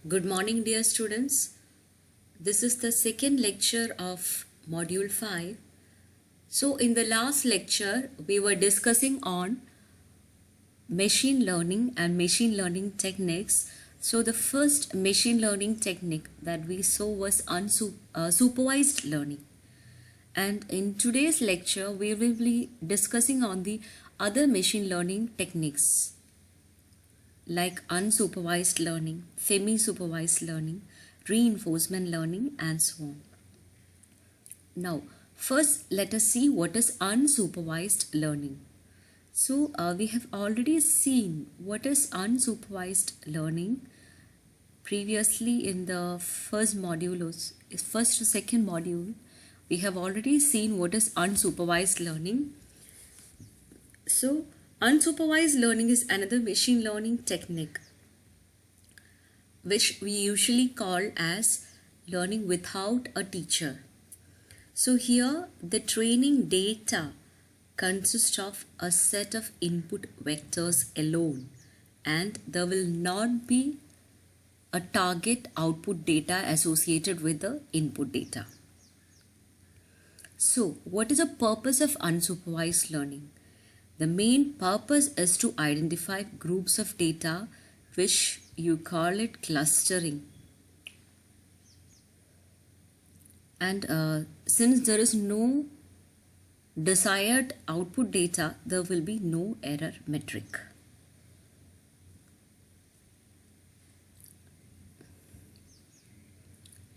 Good morning, dear students. This is the second lecture of Module 5. So, in the last lecture, we were discussing on machine learning and machine learning techniques. So, the first machine learning technique that we saw was supervised learning. And in today's lecture, we will be discussing on the other machine learning techniques like unsupervised learning, semi-supervised learning, reinforcement learning, and so on. Now, first let us see what is unsupervised learning. So, we have already seen what is unsupervised learning previously in the first or second module. We have already seen what is unsupervised learning. So, unsupervised learning is another machine learning technique which we usually call as learning without a teacher. So here the training data consists of a set of input vectors alone, and there will not be a target output data associated with the input data. So what is the purpose of unsupervised learning? The main purpose is to identify groups of data, which you call it clustering. And since there is no desired output data, there will be no error metric.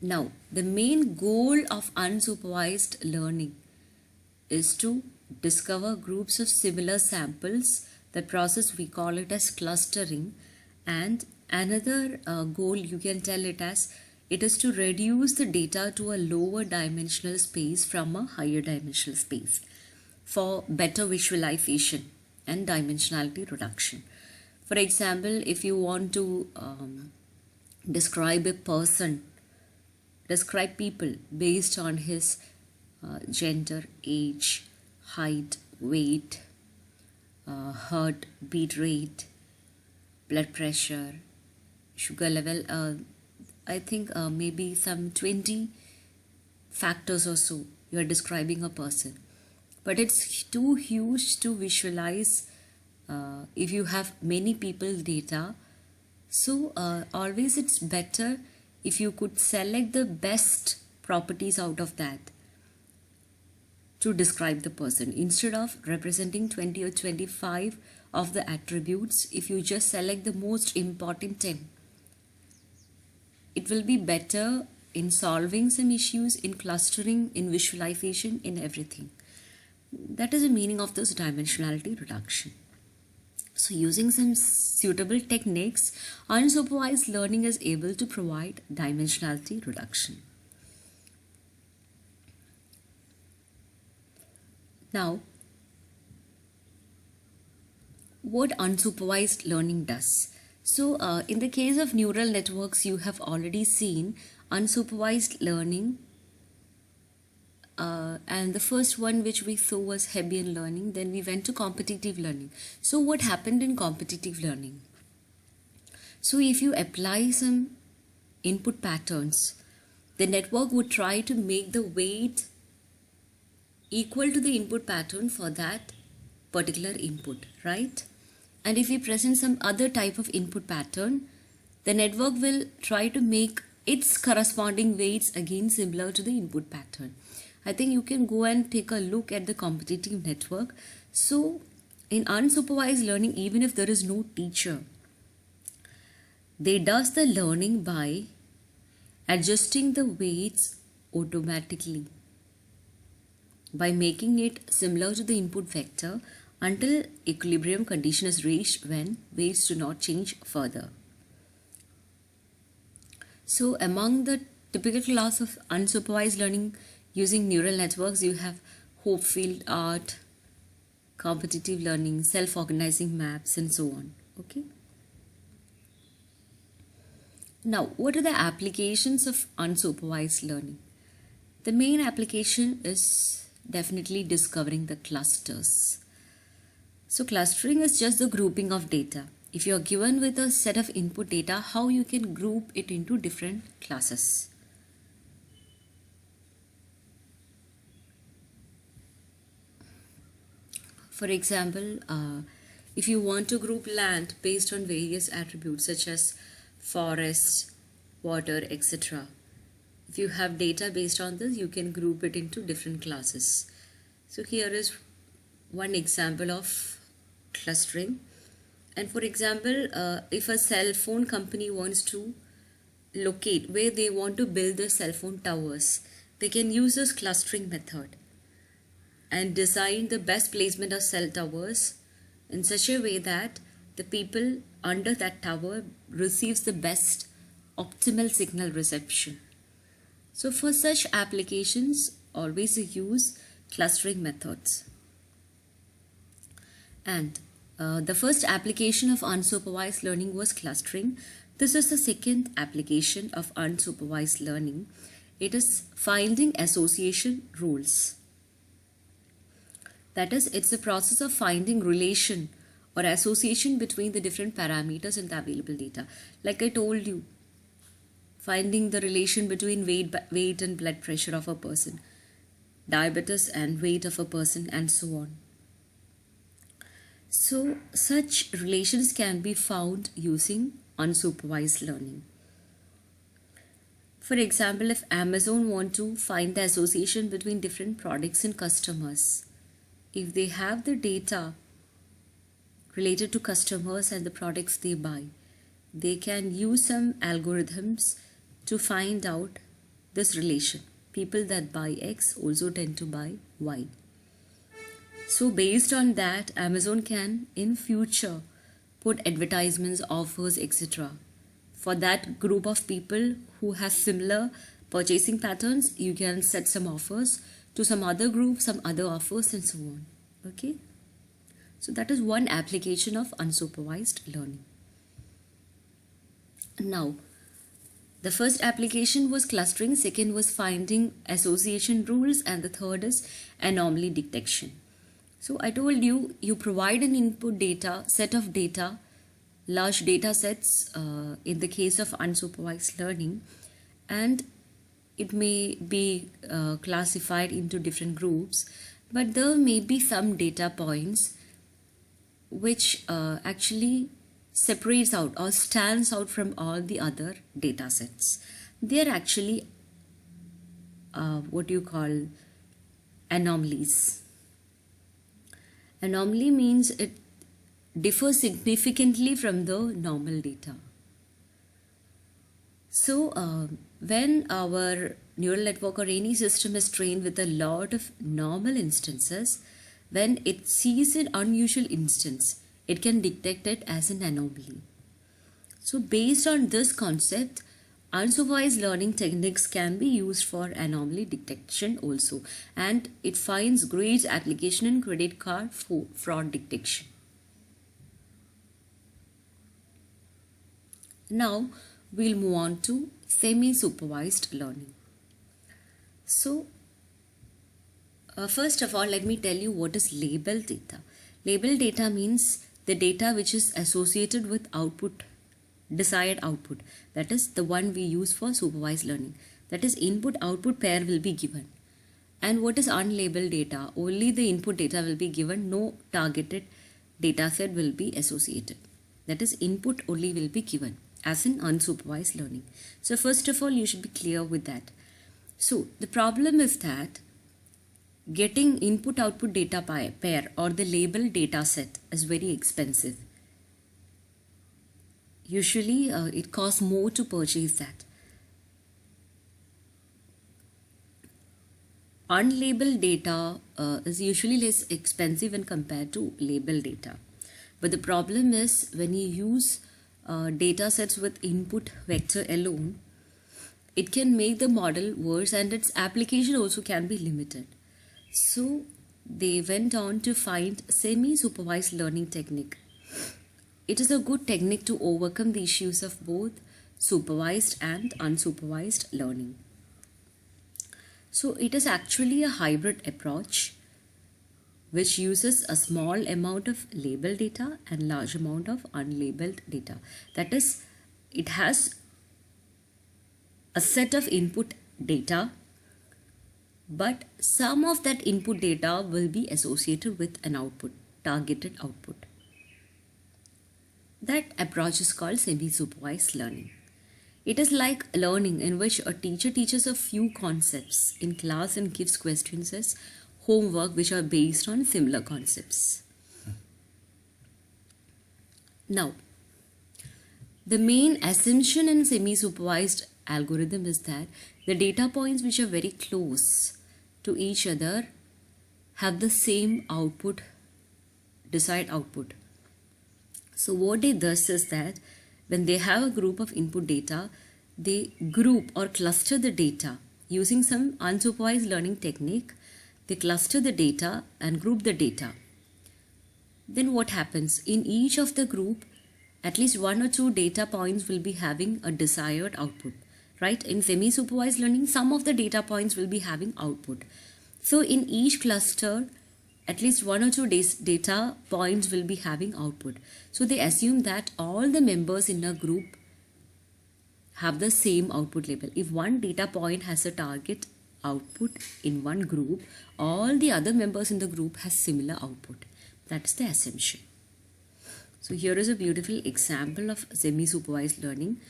Now, the main goal of unsupervised learning is to discover groups of similar samples. The process we call it as clustering, and another goal you can tell it as it is to reduce the data to a lower dimensional space from a higher dimensional space for better visualization and dimensionality reduction. For example, if you want to describe people based on his gender, age, height, weight, heart beat rate, blood pressure, sugar level, I think maybe some 20 factors or so you are describing a person. But it's too huge to visualize if you have many people's data. So always it's better if you could select the best properties out of that to describe the person. Instead of representing 20 or 25 of the attributes, if you just select the most important 10, it will be better in solving some issues, in clustering, in visualization, in everything. That is the meaning of this dimensionality reduction. So using some suitable techniques, unsupervised learning is able to provide dimensionality reduction. Now, what unsupervised learning does? So, in the case of neural networks, you have already seen unsupervised learning, and the first one which we saw was Hebbian learning. Then we went to competitive learning. So, what happened in competitive learning? So, if you apply some input patterns, the network would try to make the weight equal to the input pattern for that particular input, right? And if we present some other type of input pattern, the network will try to make its corresponding weights again similar to the input pattern. I think you can go and take a look at the competitive network. So in unsupervised learning, even if there is no teacher, they does the learning by adjusting the weights automatically, by making it similar to the input vector until equilibrium condition is reached when weights do not change further. So among the typical class of unsupervised learning using neural networks, you have Hopfield art, competitive learning, self-organizing maps, and so on. Okay. Now, what are the applications of unsupervised learning? The main application is definitely discovering the clusters. So clustering is just the grouping of data. if you're given with a set of input data, how you can group it into different classes. For example, if you want to group land based on various attributes such as forests, water, etc. If you have data based on this, you can group it into different classes. So here is one example of clustering. And for example, if a cell phone company wants to locate where they want to build their cell phone towers, they can use this clustering method and design the best placement of cell towers in such a way that the people under that tower receives the best optimal signal reception. So for such applications, always use clustering methods. And the first application of unsupervised learning was clustering. This is the second application of unsupervised learning. It is finding association rules. That is, it's the process of finding relation or association between the different parameters in the available data. Like I told you, finding the relation between weight and blood pressure of a person, diabetes and weight of a person, and so on. So such relations can be found using unsupervised learning. For example, if Amazon want to find the association between different products and customers, if they have the data related to customers and the products they buy, they can use some algorithms to find out this relation. People that buy X also tend to buy Y. So based on that, Amazon can in future put advertisements, offers, etc. For that group of people who have similar purchasing patterns, you can set some offers. To some other group, some other offers, and so on. Okay? So that is one application of unsupervised learning. Now, the first application was clustering, second was finding association rules, and the third is anomaly detection. So I told you, you provide an input data, set of data, large data sets in the case of unsupervised learning, and it may be classified into different groups, but there may be some data points which actually separates out or stands out from all the other data sets. They are actually what you call anomalies. Anomaly means it differs significantly from the normal data. So when our neural network or any system is trained with a lot of normal instances, when it sees an unusual instance, it can detect it as an anomaly. So based on this concept, unsupervised learning techniques can be used for anomaly detection also, and it finds great application in credit card fraud detection. Now we'll move on to semi-supervised learning. So first of all, let me tell you what is labeled data. Labeled data means the data which is associated with output, desired output. That is the one we use for supervised learning. That is, input-output pair will be given. And what is unlabeled data? Only the input data will be given, no targeted data set will be associated. That is, input only will be given as in unsupervised learning. So first of all, you should be clear with that. So the problem is that getting input-output data pair or the labeled data set is very expensive. Usually it costs more to purchase that. Unlabeled data is usually less expensive when compared to labeled data. But the problem is when you use data sets with input vector alone, it can make the model worse and its application also can be limited. So they went on to find semi-supervised learning technique. It is a good technique to overcome the issues of both supervised and unsupervised learning. So it is actually a hybrid approach which uses a small amount of labeled data and large amount of unlabeled data. That is, it has a set of input data, but some of that input data will be associated with an output, targeted output. That approach is called semi-supervised learning. It is like learning in which a teacher teaches a few concepts in class and gives questions as homework which are based on similar concepts. Now, the main assumption in semi-supervised algorithm is that the data points which are very close to each other have the same output, desired output. So what it does is that when they have a group of input data, they group or cluster the data using some unsupervised learning technique. They cluster the data and group the data. Then what happens? In each of the group, at least one or two data points will be having a desired output, right? In semi-supervised learning, some of the data points will be having output. So in each cluster, at least one or two data points will be having output. So they assume that all the members in a group have the same output label. If one data point has a target output in one group, all the other members in the group has similar output. That's the assumption. So here is a beautiful example of semi-supervised learning.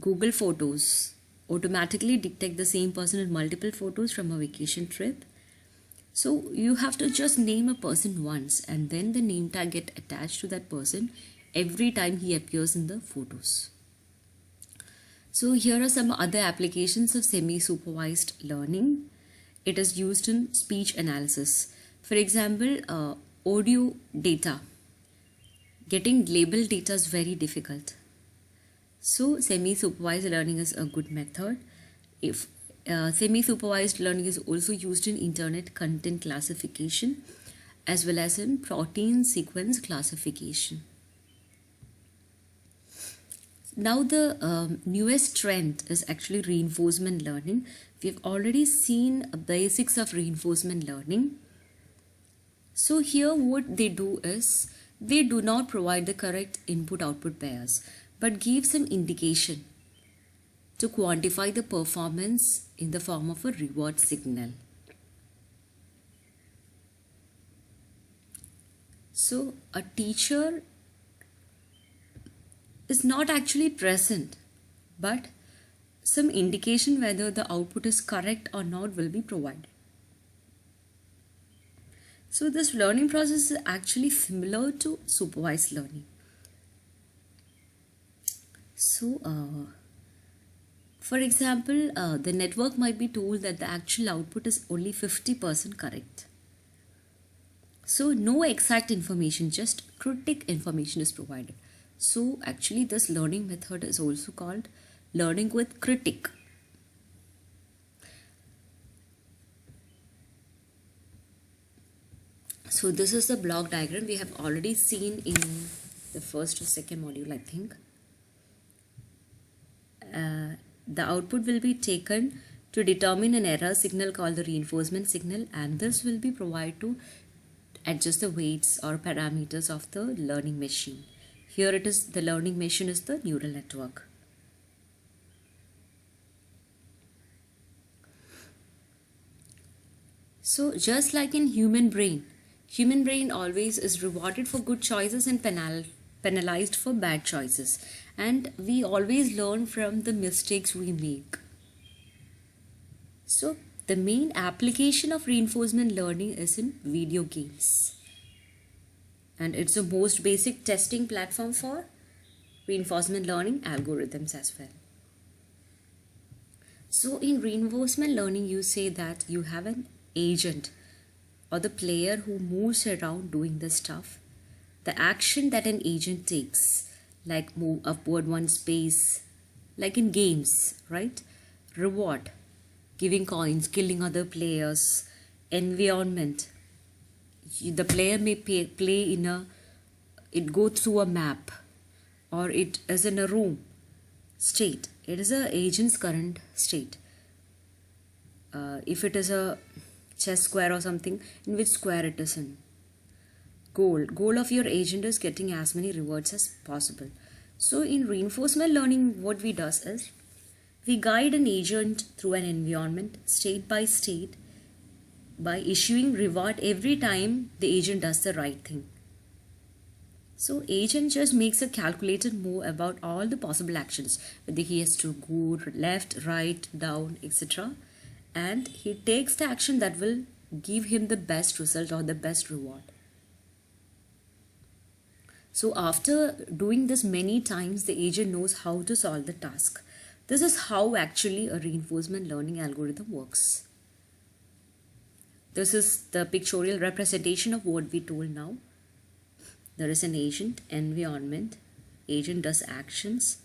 Google Photos automatically detect the same person in multiple photos from a vacation trip. So you have to just name a person once and then the name tag get attached to that person every time he appears in the photos. So here are some other applications of semi-supervised learning. It is used in speech analysis. For example, audio data. Getting labeled data is very difficult. So semi-supervised learning is a good method. If semi-supervised learning is also used in internet content classification as well as in protein sequence classification. Now the newest trend is actually reinforcement learning. We've already seen basics of reinforcement learning. So here what they do is they do not provide the correct input-output pairs but give some indication to quantify the performance in the form of a reward signal. So a teacher is not actually present, but some indication whether the output is correct or not will be provided. So this learning process is actually similar to supervised learning. So for example, the network might be told that the actual output is only 50% correct. So no exact information, just critic information is provided. So actually this learning method is also called learning with critic. So this is the block diagram we have already seen in the first or second module, I think. The output will be taken to determine an error signal called the reinforcement signal, and this will be provided to adjust the weights or parameters of the learning machine. Here it is, the learning machine is the neural network. So just like in human brain always is rewarded for good choices and penalized for bad choices. And we always learn from the mistakes we make. So the main application of reinforcement learning is in video games. And it's the most basic testing platform for reinforcement learning algorithms as well. So in reinforcement learning, you say that you have an agent or the player who moves around doing the stuff. The action that an agent takes, like move upward one space, like in games, right? Reward, giving coins, killing other players, environment. The player may play in it go through a map, or it is in a room. State, it is a agent's current state. If it is a chess square or something, in which square it is in. Goal of your agent is getting as many rewards as possible. So in reinforcement learning, what we does is we guide an agent through an environment state by state by issuing reward every time the agent does the right thing. So agent just makes a calculated move about all the possible actions, whether he has to go left, right, down, etc. And he takes the action that will give him the best result or the best reward. So after doing this many times, the agent knows how to solve the task. This is how actually a reinforcement learning algorithm works. This is the pictorial representation of what we told now. There is an agent, environment, agent does actions,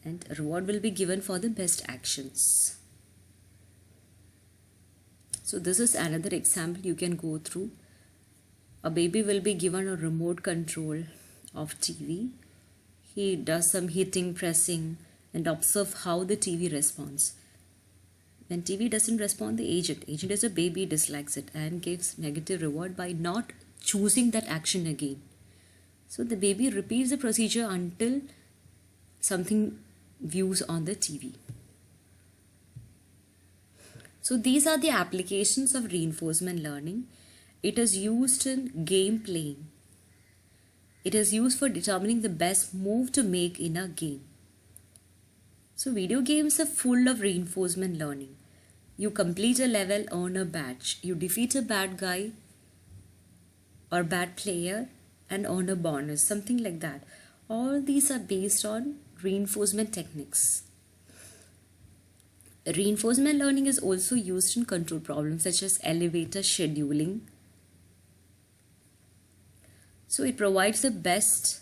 and a reward will be given for the best actions. So this is another example you can go through. A baby will be given a remote control of TV. He does some hitting, pressing, and observe how the TV responds. When TV doesn't respond, the agent is a baby, dislikes it and gives negative reward by not choosing that action again. So the baby repeats the procedure until something views on the TV. So these are the applications of reinforcement learning. It is used in game playing. It is used for determining the best move to make in a game. So video games are full of reinforcement learning. You complete a level, earn a badge. You defeat a bad guy or bad player and earn a bonus, something like that. All these are based on reinforcement techniques. Reinforcement learning is also used in control problems such as elevator scheduling. So it provides the best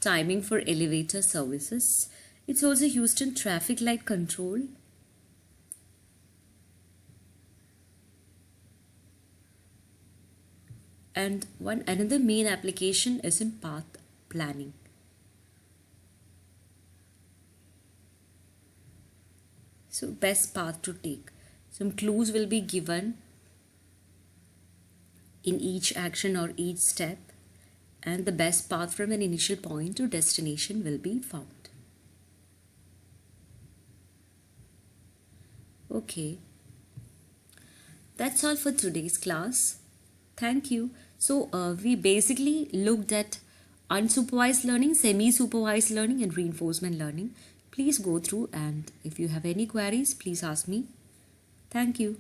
timing for elevator services. It's also used in traffic light control. And another main application is in path planning. So best path to take. Some clues will be given in each action or each step, and the best path from an initial point to destination will be found. Okay, that's all for today's class. Thank you. So we basically looked at unsupervised learning, semi-supervised learning and reinforcement learning. Please go through, and if you have any queries, please ask me. Thank you.